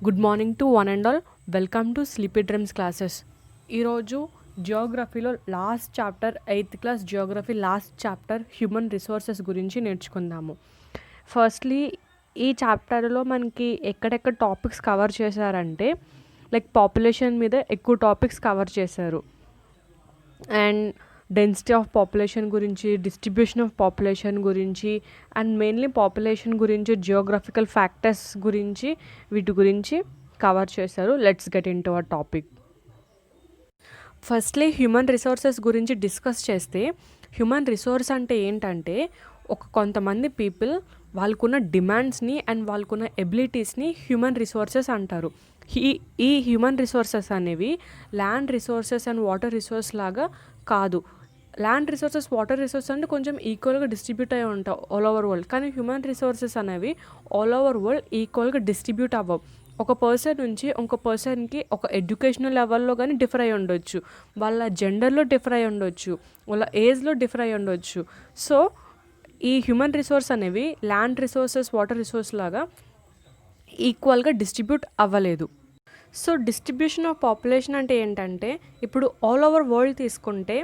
Good morning to one and all. Welcome to sleepy dreams classes. ఈరోజు జియోగ్రఫీలో last chapter, 8th class geography last chapter human resources గురించి నేర్చుకుందాము. Firstly ఈ చాప్టర్లో మనకి ఎక్కడెక్కడ టాపిక్స్ కవర్ చేశారంటే లైక్ పాపులేషన్ మీద ఎక్కువ టాపిక్స్ కవర్ చేశారు. అండ్ డెన్సిటీ ఆఫ్ పాపులేషన్ గురించి, డిస్ట్రిబ్యూషన్ ఆఫ్ పాపులేషన్ గురించి, అండ్ మెయిన్లీ పాపులేషన్ గురించి, జియోగ్రఫికల్ ఫ్యాక్టర్స్ గురించి, వీటి గురించి కవర్ చేశారు. Let's get into our topic. Firstly human resources గురించి డిస్కస్ చేస్తే, హ్యూమన్ రిసోర్స్ అంటే ఏంటంటే కొంతమంది పీపుల్ వాళ్ళకున్న డిమాండ్స్ని అండ్ వాళ్ళకున్న ఎబిలిటీస్ని హ్యూమన్ రిసోర్సెస్ అంటారు. ఈ హ్యూమన్ రిసోర్సెస్ అనేవి land resources and water resource లాగా కాదు. ల్యాండ్ రిసోర్సెస్, వాటర్ రిసోర్సెస్ అంటే కొంచెం ఈక్వల్గా డిస్ట్రిబ్యూట్ అయి ఉంటాయి ఆల్ ఓవర్ వరల్డ్. కానీ హ్యూమన్ రిసోర్సెస్ అనేవి ఆల్ ఓవర్ వరల్డ్ ఈక్వల్గా డిస్ట్రిబ్యూట్ అవ్వవు. ఒక పర్సన్ నుంచి ఇంకో పర్సన్కి ఒక ఎడ్యుకేషనల్ లెవెల్లో కానీ డిఫర్ అయి ఉండొచ్చు, వాళ్ళ జెండర్లో డిఫర్ అయి ఉండొచ్చు, వాళ్ళ ఏజ్లో డిఫర్ అయి ఉండొచ్చు. సో ఈ హ్యూమన్ రిసోర్స్ అనేవి ల్యాండ్ రిసోర్సెస్, వాటర్ రిసోర్స్ లాగా ఈక్వల్గా డిస్ట్రిబ్యూట్ అవ్వలేదు. సో డిస్ట్రిబ్యూషన్ ఆఫ్ పాపులేషన్ అంటే ఏంటంటే, ఇప్పుడు ఆల్ ఓవర్ వరల్డ్ తీసుకుంటే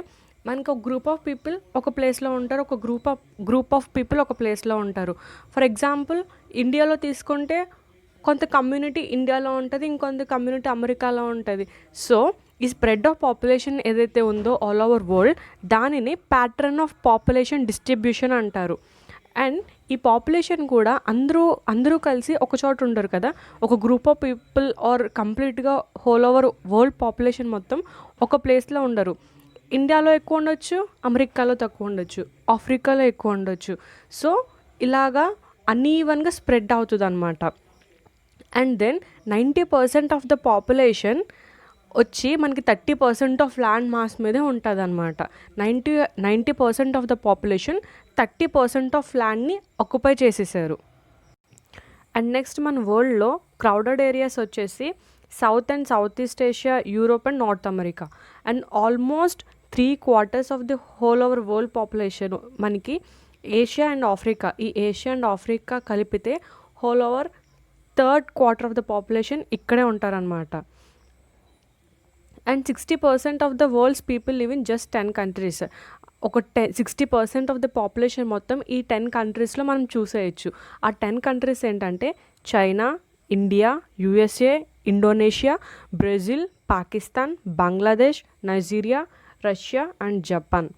మనకు ఒక గ్రూప్ ఆఫ్ పీపుల్ ఒక ప్లేస్లో ఉంటారు, ఒక గ్రూప్ ఆఫ్ పీపుల్ ఒక ప్లేస్లో ఉంటారు. ఫర్ ఎగ్జాంపుల్ ఇండియాలో తీసుకుంటే కొంత కమ్యూనిటీ ఇండియాలో ఉంటుంది, ఇంకొంత కమ్యూనిటీ అమెరికాలో ఉంటుంది. సో ఈ స్ప్రెడ్ ఆఫ్ పాపులేషన్ ఏదైతే ఉందో ఆల్ ఓవర్ వరల్డ్, దానిని ప్యాటర్న్ ఆఫ్ పాపులేషన్ డిస్ట్రిబ్యూషన్ అంటారు. అండ్ ఈ పాపులేషన్ కూడా అందరూ కలిసి ఒక చోట ఉండరు కదా. ఒక గ్రూప్ ఆఫ్ పీపుల్ ఆర్ కంప్లీట్గా హోల్ ఓవర్ వరల్డ్ పాపులేషన్ మొత్తం ఒక ప్లేస్లో ఉండరు. ఇండియాలో ఎక్కువ ఉండొచ్చు, అమెరికాలో తక్కువ ఉండొచ్చు, ఆఫ్రికాలో ఎక్కువ ఉండొచ్చు. సో ఇలాగా అన్ఈవన్గా స్ప్రెడ్ అవుతుంది అనమాట. And then 90% of the population వచ్చి మనకి 30% ఆఫ్ ల్యాండ్ మాస్ మీదే ఉంటుంది అనమాట. 90% ఆఫ్ ద పాపులేషన్ 30% ఆఫ్ ల్యాండ్ని ఆక్యుపై చేసేసారు. అండ్ నెక్స్ట్ మన వరల్డ్లో క్రౌడెడ్ ఏరియాస్ వచ్చేసి south and south east Asia, Europe and North America. And almost 3/4 of the whole over world population మనకి ఏషియా అండ్ ఆఫ్రికా. ఈ ఏషియా అండ్ ఆఫ్రికా కలిపితే whole over 1/3 of the population ఇక్కడే ఉంటారనమాట. And 60% of the world's people live in just 10 countries. 60% of the population మొత్తం ఈ 10 కంట్రీస్లో మనం చూసేయచ్చు. ఆ 10 కంట్రీస్ ఏంటంటే China, India, USA, Indonesia, Brazil, Pakistan, Bangladesh, Nigeria, Russia and Japan.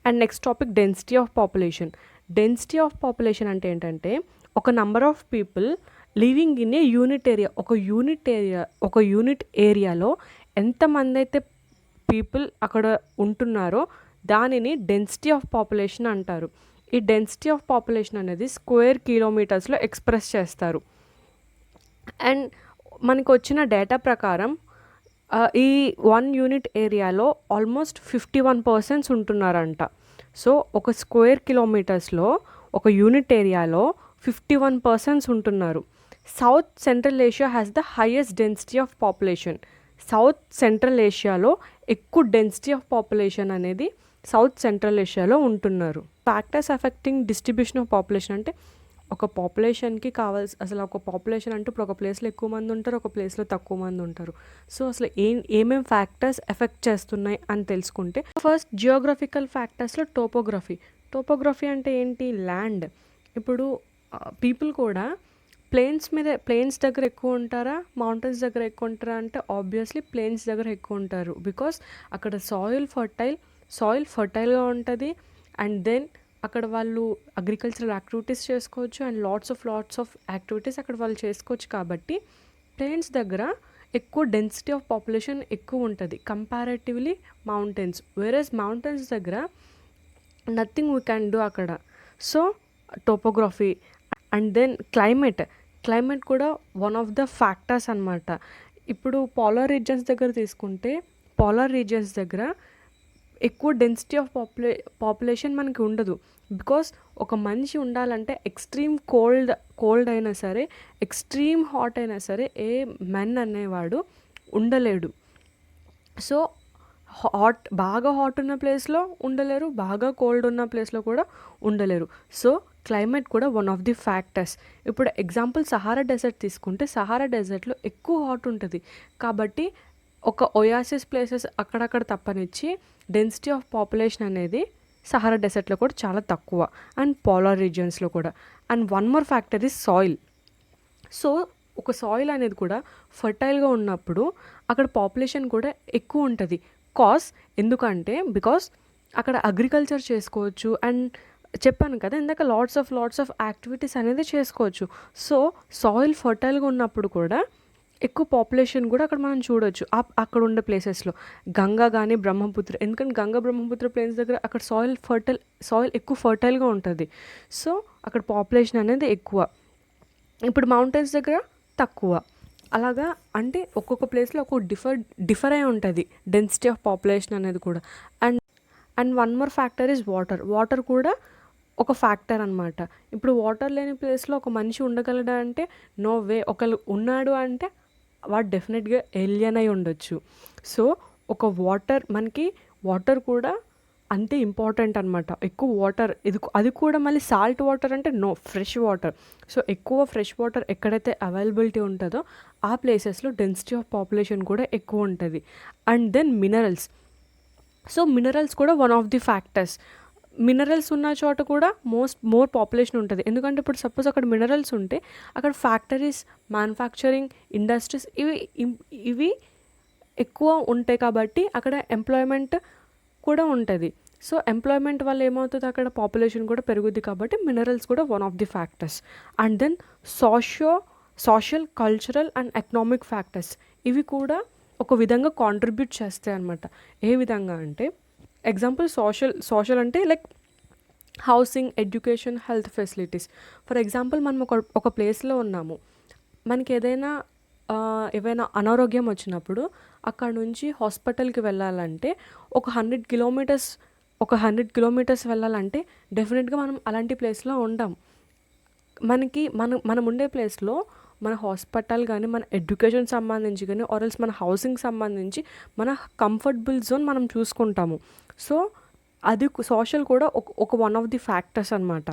And next topic density of population. Density of population అంటే ఏంటంటే ఒక number of people living in a unit area. ఒక యూనిట్ ఏరియాలో ఎంతమంది అయితే పీపుల్ అక్కడ ఉంటున్నారో దానిని డెన్సిటీ ఆఫ్ పాపులేషన్ అంటారు. ఈ డెన్సిటీ ఆఫ్ పాపులేషన్ అనేది స్క్వేర్ కిలోమీటర్స్లో ఎక్స్ప్రెస్ చేస్తారు. అండ్ మనకు వచ్చిన డేటా ప్రకారం ఈ 1 యూనిట్ ఏరియాలో ఆల్మోస్ట్ 51% ఉంటున్నారంట. సో ఒక స్క్వేర్ కిలోమీటర్స్లో ఒక యూనిట్ ఏరియాలో 51% ఉంటున్నారు. South central Asia has the highest density of population. South central ఏషియాలో ఎక్కువ డెన్సిటీ ఆఫ్ పాపులేషన్ అనేది సౌత్ సెంట్రల్ ఏషియాలో ఉంటున్నారు. Factors affecting distribution of population అంటే ఒక పాపులేషన్కి అసలు ఒక పాపులేషన్ అంటే ఇప్పుడు ఒక ప్లేస్లో ఎక్కువ మంది ఉంటారు, ఒక ప్లేస్లో తక్కువ మంది ఉంటారు. సో అసలు ఏమేం ఫ్యాక్టర్స్ ఎఫెక్ట్ చేస్తున్నాయి అని తెలుసుకుంటే, ఫస్ట్ జియోగ్రఫికల్ ఫ్యాక్టర్స్లో టోపోగ్రఫీ అంటే ఏంటి? ల్యాండ్. ఇప్పుడు పీపుల్ కూడా ప్లేన్స్ దగ్గర ఎక్కువ ఉంటారా, మౌంటైన్స్ దగ్గర ఎక్కువ ఉంటారా అంటే ఆబ్వియస్లీ ప్లేన్స్ దగ్గర ఎక్కువ ఉంటారు. బికాస్ అక్కడ సాయిల్ ఫర్టైల్గా ఉంటుంది. అండ్ దెన్ అక్కడ వాళ్ళు అగ్రికల్చరల్ యాక్టివిటీస్ చేసుకోవచ్చు అండ్ లాట్స్ ఆఫ్ యాక్టివిటీస్ అక్కడ వాళ్ళు చేసుకోవచ్చు. కాబట్టి ప్లేన్స్ దగ్గర ఎక్కువ డెన్సిటీ ఆఫ్ పాపులేషన్ ఎక్కువ ఉంటుంది కంపారేటివ్లీ మౌంటైన్స్. వేరేస్ మౌంటైన్స్ దగ్గర నథింగ్ వీ క్యాన్ డూ అక్కడ. So topography. And then climate కూడా వన్ ఆఫ్ ద ఫ్యాక్టర్స్ అనమాట. ఇప్పుడు పోలార్ రీజియన్స్ దగ్గర తీసుకుంటే, పోలార్ రీజియన్స్ దగ్గర ఎక్కువ డెన్సిటీ ఆఫ్ పాపులేషన్ మనకి ఉండదు. బికాస్ ఒక మనిషి ఉండాలంటే ఎక్స్ట్రీమ్ కోల్డ్ అయినా సరే, ఎక్స్ట్రీమ్ హాట్ అయినా సరే ఏ మెన్ అనేవాడు ఉండలేడు. సో బాగా హాట్ ఉన్న ప్లేస్లో ఉండలేరు, బాగా కోల్డ్ ఉన్న ప్లేస్లో కూడా ఉండలేరు. సో క్లైమేట్ కూడా వన్ ఆఫ్ ది ఫ్యాక్టర్స్. ఇప్పుడు ఎగ్జాంపుల్ సహారా డెజర్ట్ తీసుకుంటే సహారా డెజర్ట్‌లో ఎక్కువ హాట్ ఉంటది. కాబట్టి ఒక ఒయాసిస్ ప్లేసెస్ అక్కడక్కడ తప్పనిచ్చి డెన్సిటీ ఆఫ్ పాపులేషన్ అనేది సహారా డెజర్ట్‌లో కూడా చాలా తక్కువ. అండ్ పోలార్ రీజియన్స్‌లో కూడా. And one more factor is soil. So ఒక సాయిల్ అనేది కూడా ఫర్టైల్‌గా ఉన్నప్పుడు అక్కడ పాపులేషన్ కూడా ఎక్కువ ఉంటది. ఎందుకంటే బికాస్ అక్కడ అగ్రికల్చర్ చేసుకోవచ్చు. అండ్ చెప్పాను కదా ఇందాక లాట్స్ ఆఫ్ యాక్టివిటీస్ అనేది చేసుకోవచ్చు. సో సాయిల్ ఫర్టైల్‌గా ఉన్నప్పుడు కూడా ఎక్కువ పాపులేషన్ కూడా అక్కడ మనం చూడొచ్చు. అక్కడ ఉండే ప్లేసెస్‌లో గంగా గానీ, బ్రహ్మపుత్ర, ఎందుకంటే గంగా, బ్రహ్మపుత్ర ప్లేన్స్ దగ్గర అక్కడ సాయిల్ ఎక్కువ ఫర్టైల్‌గా ఉంటది. సో అక్కడ పాపులేషన్ అనేది ఎక్కువ. ఇప్పుడు మౌంటైన్స్ దగ్గర తక్కువ. అలాగా అంటే ఒక్కొక్క ప్లేస్‌లో ఒక్కొక్క డిఫర్ అయి ఉంటది డెన్సిటీ ఆఫ్ పాపులేషన్ అనేది కూడా. And one more factor is water. Water కూడా ఒక ఫ్యాక్టర్ అనమాట. ఇప్పుడు వాటర్ లేని ప్లేస్‌లో ఒక మనిషి ఉండగలడా అంటే నో వే. ఒకళ్ళు ఉన్నాడు అంటే వాడు డెఫినెట్‌గా ఏలియన్ అయి ఉండొచ్చు. సో ఒక మనకి వాటర్ కూడా అంతే ఇంపార్టెంట్ అనమాట. ఎక్కువ వాటర్ అది కూడా మళ్ళీ సాల్ట్ వాటర్ అంటే నో, ఫ్రెష్ వాటర్. సో ఎక్కువ ఫ్రెష్ వాటర్ ఎక్కడైతే అవైలబిలిటీ ఉంటుందో ఆ ప్లేసెస్‌లో డెన్సిటీ ఆఫ్ పాపులేషన్ కూడా ఎక్కువ ఉంటది. And then minerals. So minerals కూడా one of the factors. Minerals ఉన్న చోట కూడా మోర్ పాపులేషన్ ఉంటుంది. ఎందుకంటే ఇప్పుడు సపోజ్ అక్కడ మినరల్స్ ఉంటే అక్కడ ఫ్యాక్టరీస్, మ్యానుఫ్యాక్చరింగ్ ఇండస్ట్రీస్ ఇవి ఎక్కువ ఉంటాయి కాబట్టి అక్కడ ఎంప్లాయ్మెంట్ కూడా ఉంటుంది. సో ఎంప్లాయ్మెంట్ వల్ల ఏమవుతుంది, అక్కడ పాపులేషన్ కూడా పెరుగుద్ది కాబట్టి మినరల్స్ కూడా one of the factors. And then social, cultural and economic factors ఇవి కూడా ఒక విధంగా కాంట్రిబ్యూట్ చేస్తాయి అనమాట. ఏ విధంగా అంటే ఎగ్జాంపుల్ సోషల్ అంటే like housing, education, health facilities. For example మనం ఒక ప్లేస్లో ఉన్నాము, మనకి ఏవైనా అనారోగ్యం వచ్చినప్పుడు అక్కడ నుంచి హాస్పిటల్కి వెళ్ళాలంటే ఒక 100 కిలోమీటర్స్ వెళ్ళాలంటే డెఫినెట్గా మనం అలాంటి ప్లేస్లో ఉండం. మనం ఉండే ప్లేస్లో మన హాస్పిటల్ కానీ, మన ఎడ్యుకేషన్ సంబంధించి కానీ, ఆర్ఎల్స్ మన హౌసింగ్ సంబంధించి మన కంఫర్టబుల్ జోన్ మనం చూసుకుంటాము. సో అది సోషల్ కూడా ఒక వన్ ఆఫ్ ది ఫ్యాక్టర్స్ అనమాట.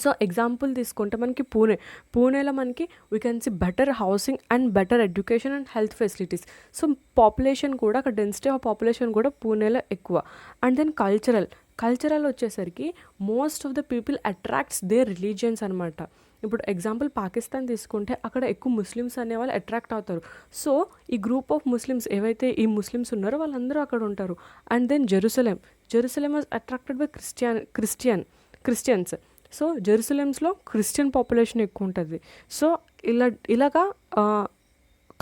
సో ఎగ్జాంపుల్ తీసుకుంటే మనకి పూణేలో మనకి we can see better housing and better education and health facilities. So population కూడా అక్కడ డెన్సిటీ ఆఫ్ పాపులేషన్ కూడా పూణేలో ఎక్కువ. అండ్ దెన్ కల్చరల్ వచ్చేసరికి most of the people attracts their religions అనమాట. ఇప్పుడు ఎగ్జాంపుల్ పాకిస్తాన్ తీసుకుంటే అక్కడ ఎక్కువ ముస్లిమ్స్ అనేవాళ్ళు అట్రాక్ట్ అవుతారు. సో ఈ గ్రూప్ ఆఫ్ ముస్లిమ్స్ ఏవైతే ఈ ముస్లిమ్స్ ఉన్నారో వాళ్ళందరూ అక్కడ ఉంటారు. And then Jerusalem was attracted by Christians. సో జెరూసలేమ్స్లో క్రిస్టియన్ పాపులేషన్ ఎక్కువ ఉంటుంది. సో ఇలాగా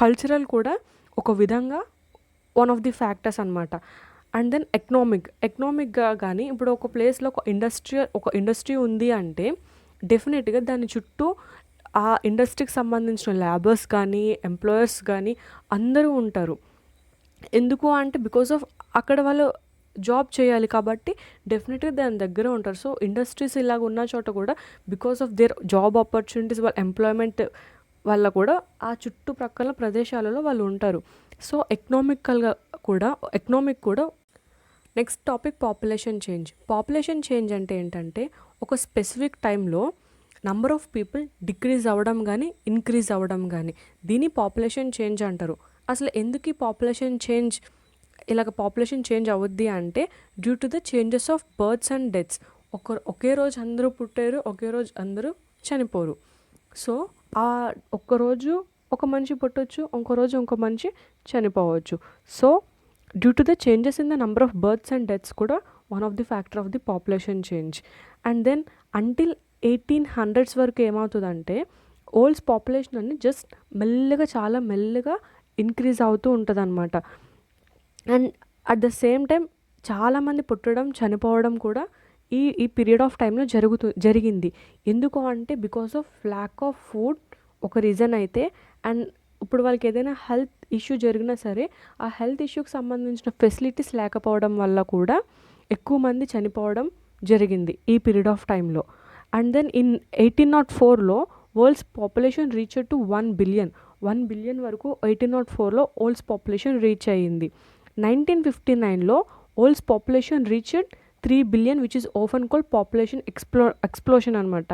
కల్చరల్ కూడా ఒక విధంగా వన్ ఆఫ్ ది ఫ్యాక్టర్స్ అనమాట. అండ్ దెన్ ఎకనామిక్గా కానీ ఇప్పుడు ఒక ప్లేస్లో ఒక ఇండస్ట్రీ ఉంది అంటే డెఫినెట్గా దాని చుట్టూ ఆ ఇండస్ట్రీకి సంబంధించిన లేబర్స్ కానీ, ఎంప్లాయర్స్ కానీ అందరూ ఉంటారు. ఎందుకు అంటే బికాస్ ఆఫ్ అక్కడ వాళ్ళు జాబ్ చేయాలి కాబట్టి డెఫినెట్గా దాని దగ్గర ఉంటారు. సో ఇండస్ట్రీస్ ఇలాగ ఉన్న చోట కూడా because of their job opportunities, వాళ్ళ ఎంప్లాయ్మెంట్ వల్ల కూడా ఆ చుట్టుప్రక్కల ప్రదేశాలలో వాళ్ళు ఉంటారు. సో ఎకనామిక్ కూడా. నెక్స్ట్ టాపిక్ పాపులేషన్ చేంజ్ అంటే ఏంటంటే ఒక స్పెసిఫిక్ టైంలో నంబర్ ఆఫ్ పీపుల్ డిక్రీజ్ అవ్వడం కానీ, ఇంక్రీజ్ అవ్వడం కానీ దీన్ని పాపులేషన్ చేంజ్ అంటారు. అసలు ఎందుకు ఈ పాపులేషన్ చేంజ్ అవుద్ది అంటే due to the changes of births and deaths. ఒకే రోజు అందరూ పుట్టారు, ఒకే రోజు అందరూ చనిపోరు. సో ఆ ఒక్కరోజు ఒక మనిషి పుట్టొచ్చు, ఇంకో రోజు ఇంకో మనిషి చనిపోవచ్చు. So due to the changes in the number of births and deaths కూడా one of the factor of the population change. And then until 1800s వరకు ఏమవుతుందంటే ఓల్డ్స్ పాపులేషన్ అన్ని జస్ట్ చాలా మెల్లగా ఇంక్రీజ్ అవుతూ ఉంటుంది అనమాట. And at the same time చాలామంది పుట్టడం, చనిపోవడం కూడా ఈ పీరియడ్ ఆఫ్ టైంలో జరిగింది. ఎందుకు అంటే because of lack of food ఒక రీజన్ అయితే, అండ్ ఇప్పుడు వాళ్ళకి ఏదైనా హెల్త్ ఇష్యూ జరిగినా సరే ఆ హెల్త్ ఇష్యూకి సంబంధించిన ఫెసిలిటీస్ లేకపోవడం వల్ల కూడా ఎక్కువ మంది చనిపోవడం జరిగింది ఈ పీరియడ్ ఆఫ్ టైంలో. అండ్ దెన్ ఇన్ 1804లో world's population reached to 1 billion వరకు 1804లో వరల్డ్స్ పాపులేషన్ రీచ్ అయ్యింది. 1959లో world's population reached 3 billion which is often called population explosion అనమాట.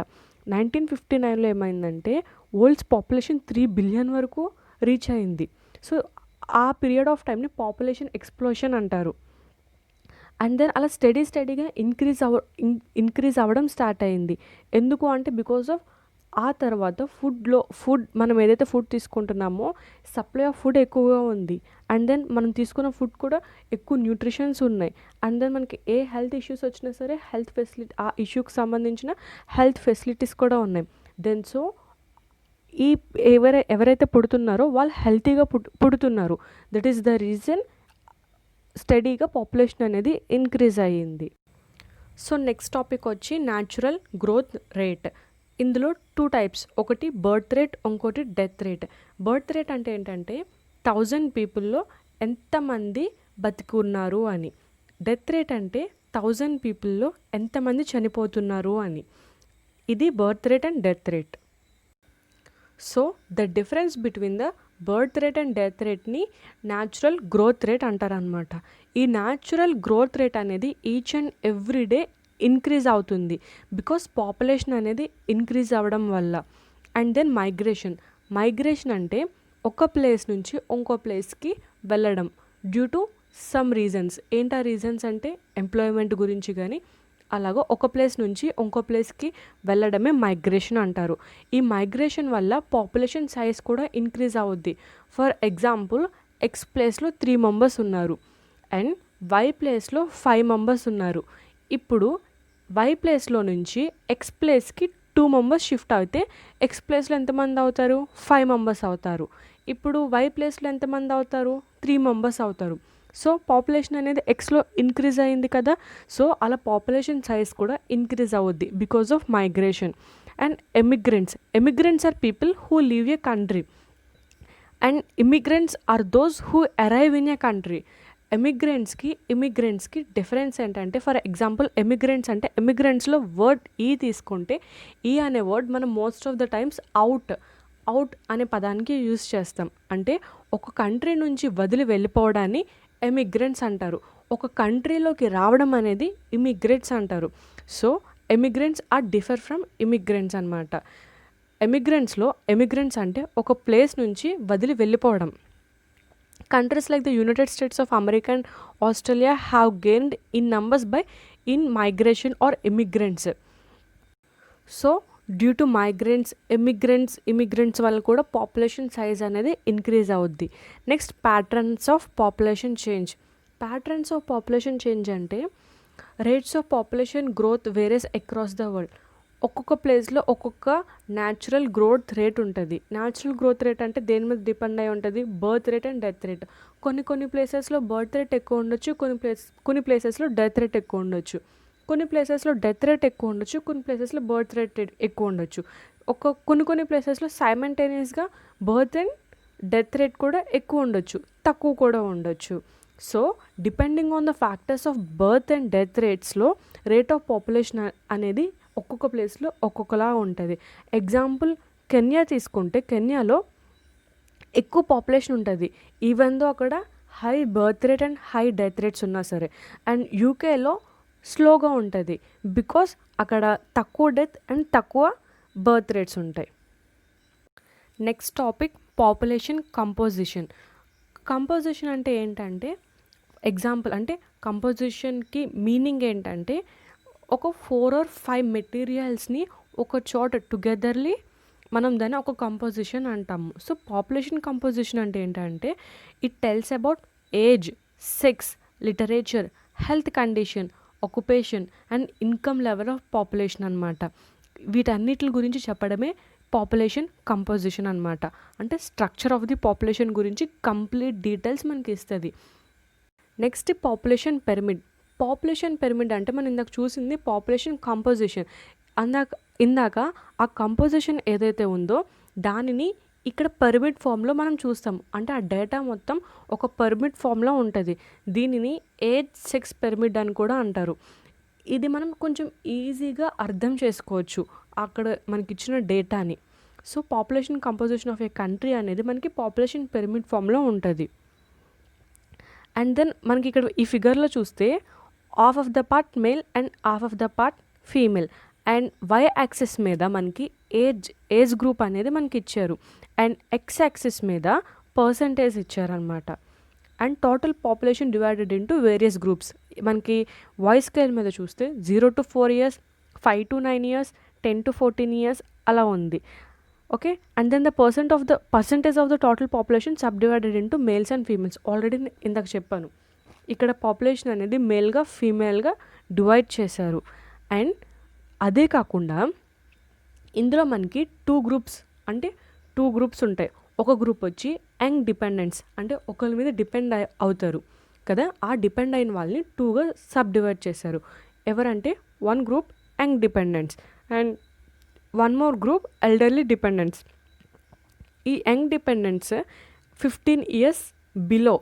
1959లో ఏమైందంటే వరల్డ్స్ పాపులేషన్ 3 బిలియన్ వరకు రీచ్ అయింది. సో ఆ పీరియడ్ ఆఫ్ టైంని పాపులేషన్ ఎక్స్ప్లోషన్ అంటారు. అండ్ దెన్ అలా స్టడీగా ఇంక్రీజ్ అవ్వడం స్టార్ట్ అయింది. ఎందుకు అంటే బికాస్ ఆఫ్ ఆ తర్వాత ఫుడ్ మనం ఏదైతే ఫుడ్ తీసుకుంటున్నామో సప్లై ఆఫ్ ఫుడ్ ఎక్కువగా ఉంది. అండ్ దెన్ మనం తీసుకున్న ఫుడ్ కూడా ఎక్కువ న్యూట్రిషన్స్ ఉన్నాయి. అండ్ దెన్ మనకి ఏ హెల్త్ ఇష్యూస్ వచ్చినా సరే హెల్త్ ఫెసిలిటీ ఆ ఇష్యూకి సంబంధించిన హెల్త్ ఫెసిలిటీస్ కూడా ఉన్నాయి. దెన్ సో ఈ ఎవరైతే పుడుతున్నారో వాళ్ళు హెల్తీగా పుడుతున్నారు. దట్ ఈస్ ద రీజన్ స్టడీగా పాపులేషన్ అనేది ఇంక్రీజ్ అయ్యింది. సో నెక్స్ట్ టాపిక్ వచ్చి న్యాచురల్ గ్రోత్ రేట్. ఇందులో 2 టైప్స్, ఒకటి బర్త్ రేట్, ఇంకోటి డెత్ రేట్. బర్త్ రేట్ అంటే ఏంటంటే 1000 పీపుల్లో ఎంతమంది బతికి ఉన్నారు అని. డెత్ రేట్ అంటే 1000 పీపుల్లో ఎంతమంది చనిపోతున్నారు అని. ఇది birth rate and death rate. So the difference between the birth rate and death రేట్ని న్యాచురల్ గ్రోత్ రేట్ అంటారనమాట. ఈ న్యాచురల్ గ్రోత్ రేట్ అనేది each and every day increase అవుతుంది బికాస్ పాపులేషన్ అనేది ఇంక్రీజ్ అవ్వడం వల్ల. అండ్ దెన్ మైగ్రేషన్ అంటే ఒక ప్లేస్ నుంచి ఇంకో ప్లేస్కి వెళ్ళడం డ్యూ టు సమ్ రీజన్స్. ఏంటా రీజన్స్ అంటే ఎంప్లాయ్మెంట్ గురించి కానీ అలాగో ఒక ప్లేస్ నుంచి ఇంకో ప్లేస్కి వెళ్ళడమే మైగ్రేషన్ అంటారు. ఈ మైగ్రేషన్ వల్ల పాపులేషన్ సైజ్ కూడా ఇంక్రీజ్ అవుద్ది. ఫర్ ఎగ్జాంపుల్ ఎక్స్ ప్లేస్లో 3 మెంబర్స్ ఉన్నారు అండ్ వై ప్లేస్లో 5 మెంబర్స్ ఉన్నారు. ఇప్పుడు వై ప్లేస్లో నుంచి ఎక్స్ ప్లేస్కి 2 మెంబర్స్ షిఫ్ట్ అయితే ఎక్స్ ప్లేస్లో ఎంతమంది అవుతారు? 5 మెంబర్స్ అవుతారు. ఇప్పుడు వై ప్లేస్లో ఎంతమంది అవుతారు? 3 మెంబర్స్ అవుతారు. సో పాపులేషన్ అనేది ఎక్స్లో ఇంక్రీజ్ అయింది కదా. సో అలా పాపులేషన్ సైజ్ కూడా ఇంక్రీజ్ అవుద్ది because of migration. And emigrants are people who leave a country and immigrants are those who arrive in a country. ఇమిగ్రెంట్స్కి డిఫరెన్స్ ఏంటంటే, ఫర్ ఎగ్జాంపుల్ ఎమిగ్రెంట్స్ అంటే ఎమిగ్రెంట్స్లో వర్డ్ ఈ తీసుకుంటే ఈ అనే word మనం most of the times out అనే పదానికి use చేస్తాం. అంటే ఒక కంట్రీ నుంచి వదిలి వెళ్ళిపోవడాన్ని ఎమిగ్రెంట్స్ అంటారు. ఒక కంట్రీలోకి రావడం అనేది ఇమిగ్రేట్స్ అంటారు. So emigrants are differ from immigrants అనమాట. ఎమిగ్రెంట్స్ అంటే ఒక ప్లేస్ నుంచి వదిలి వెళ్ళిపోవడం. Countries like the United States of America and Australia have gained in numbers by in migration or immigrants. So due to immigrants వల్ల కూడా population size అనేది increase అవుద్ది. Next patterns of population change అంటే rates of population growth various across the world. ఒక్కొక్క ప్లేస్లో ఒక్కొక్క natural growth rate ఉంటుంది. Natural growth rate అంటే దేని మీద డిపెండ్ అయి ఉంటుంది? Birth rate and death rate. కొన్ని ప్లేసెస్లో బర్త్ రేట్ ఎక్కువ ఉండొచ్చు, కొన్ని ప్లేసెస్లో డెత్ రేట్ ఎక్కువ ఉండొచ్చు. కొన్ని ప్లేసెస్లో డెత్ రేట్ ఎక్కువ ఉండొచ్చు, కొన్ని ప్లేసెస్లో బర్త్ రేట్ ఎక్కువ ఉండొచ్చు. కొన్ని ప్లేసెస్లో సైమల్టేనియస్గా బర్త్ అండ్ డెత్ రేట్ కూడా ఎక్కువ ఉండొచ్చు, తక్కువ కూడా ఉండొచ్చు. So depending on the factors of birth and death రేట్స్లో రేట్ ఆఫ్ పాపులేషన్ అనేది ఒక్కొక్క ప్లేస్లో ఒక్కొక్కలా ఉంటుంది. ఎగ్జాంపుల్ కెన్యా తీసుకుంటే కెన్యాలో ఎక్కువ పాపులేషన్ ఉంటుంది ఈవెన్ దో అక్కడ high birth rate and high death rates ఉన్నా సరే. అండ్ యూకేలో స్లోగా ఉంటుంది బికాస్ అక్కడ తక్కువ డెత్ అండ్ తక్కువ బర్త్ రేట్స్ ఉంటాయి. నెక్స్ట్ టాపిక్ పాపులేషన్ కంపోజిషన్ అంటే ఏంటంటే ఎగ్జాంపుల్ అంటే కంపోజిషన్కి మీనింగ్ ఏంటంటే ఒక 4 or 5 మెటీరియల్స్ని ఒక చోట టుగెదర్లీ మనం దాన్ని ఒక కంపోజిషన్ అంటాము. సో పాపులేషన్ కంపోజిషన్ అంటే ఏంటంటే it tells about age, sex, literature, health condition, occupation and income level of population అనమాట. వీటన్నిటి గురించి చెప్పడమే పాపులేషన్ కంపోజిషన్ అనమాట. అంటే స్ట్రక్చర్ ఆఫ్ ది పాపులేషన్ గురించి కంప్లీట్ డీటెయిల్స్ మనకి ఇస్తుంది. నెక్స్ట్ పాపులేషన్ పిరమిడ్ అంటే మనం ఇందాక చూసింది పాపులేషన్ కంపోజిషన్. ఇందాక ఆ కంపోజిషన్ ఏదైతే ఉందో దానిని ఇక్కడ పిరమిడ్ ఫామ్లో మనం చూస్తాం. అంటే ఆ డేటా మొత్తం ఒక పిరమిడ్ ఫామ్లో ఉంటుంది. దీనిని ఏజ్, సెక్స్ పిరమిడ్ అని కూడా అంటారు. ఇది మనం కొంచెం ఈజీగా అర్థం చేసుకోవచ్చు అక్కడ మనకి ఇచ్చిన డేటాని. So population composition of A country అనేది మనకి పాపులేషన్ పిరమిడ్ ఫామ్లో ఉంటుంది. అండ్ దెన్ మనకి ఇక్కడ ఈ ఫిగర్లో చూస్తే half of the part male and half of the part female. And Y axis మీద మనకి ఏజ్ గ్రూప్ అనేది మనకి ఇచ్చారు. అండ్ ఎక్స్ యాక్సిస్ మీద పర్సంటేజ్ ఇచ్చారనమాట. And total population divided into various groups. మనకి వాయిస్ స్కేల్ మీద చూస్తే 0 to 4 years, 5 to 9 years, 10 to 14 years అలా ఉంది. Okay, and then the percentage of the total population sub divided into males and females. Already ఇందాక చెప్పాను, ఇక్కడ population అనేది మేల్గా ఫీమేల్గా divide చేశారు. అండ్ అదే కాకుండా ఇందులో మనకి టూ గ్రూప్స్ ఉంటాయి. ఒక గ్రూప్ వచ్చి యంగ్ డిపెండెంట్స్, అంటే ఒకరి మీద డిపెండ్ అవుతారు కదా, ఆ డిపెండ్ అయిన వాళ్ళని టూగా సబ్ డివైడ్ చేశారు. ఎవరంటే one group young dependents and one more group elderly dependents. ఈ young dependents 15 years below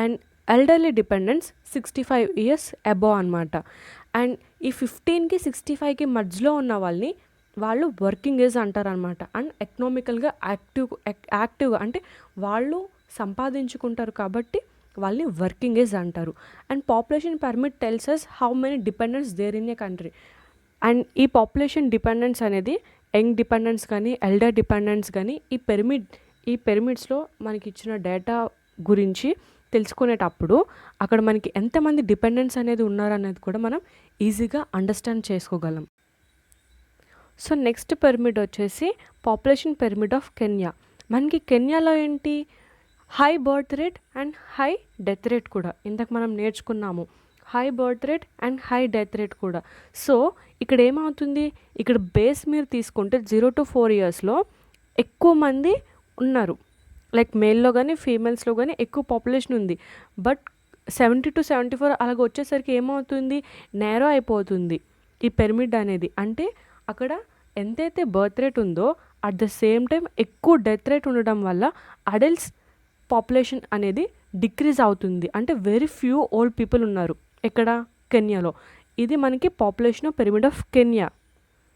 and elderly dependents 65 years above అనమాట. అండ్ ఈ 15కి 65కి మధ్యలో ఉన్న వాళ్ళు వర్కింగ్ ఏజ్ అంటారనమాట. అండ్ ఎకనామికల్గా యాక్టివ్గా అంటే వాళ్ళు సంపాదించుకుంటారు కాబట్టి వాళ్ళని వర్కింగ్ ఏజ్ అంటారు. And population pyramid tells us how many dependents there in a country. And ఈ పాపులేషన్ డిపెండెన్స్ అనేది యంగ్ డిపెండెంట్స్ కానీ ఎల్డర్ డిపెండెంట్స్ కానీ ఈ పిరమిడ్స్లో మనకి ఇచ్చిన డేటా గురించి తెలుసుకునేటప్పుడు అక్కడ మనకి ఎంతమంది డిపెండెంట్స్ అనేది ఉన్నారనేది కూడా మనం ఈజీగా అండర్స్టాండ్ చేసుకోగలం. సో నెక్స్ట్ పిరమిడ్ వచ్చేసి పాపులేషన్ పిరమిడ్ ఆఫ్ కెన్యా. మనకి కెన్యాలో ఏంటి, high birth rate and high death rate కూడా ఇందాక మనం నేర్చుకున్నాము. High birth rate and high death rate కూడా. సో ఇక్కడ ఏమవుతుంది, ఇక్కడ బేస్ మీరు తీసుకుంటే 0 to 4 yearsలో ఎక్కువ మంది ఉన్నారు, లైక్ మేల్లో కానీ ఫీమేల్స్లో కానీ ఎక్కువ పాపులేషన్ ఉంది. బట్ 70 to 74 అలాగ వచ్చేసరికి ఏమవుతుంది, నేరో అయిపోతుంది ఈ పిరమిడ్ అనేది. అంటే అక్కడ ఎంతైతే బర్త్ రేట్ ఉందో అట్ ద సేమ్ టైం ఎక్కువ డెత్ రేట్ ఉండడం వల్ల అడల్ట్స్ పాపులేషన్ అనేది డిక్రీజ్ అవుతుంది. అంటే వెరీ ఫ్యూ ఓల్డ్ పీపుల్ ఉన్నారు ఇక్కడ కెన్యాలో. ఇది మనకి population of pyramid of Kenya.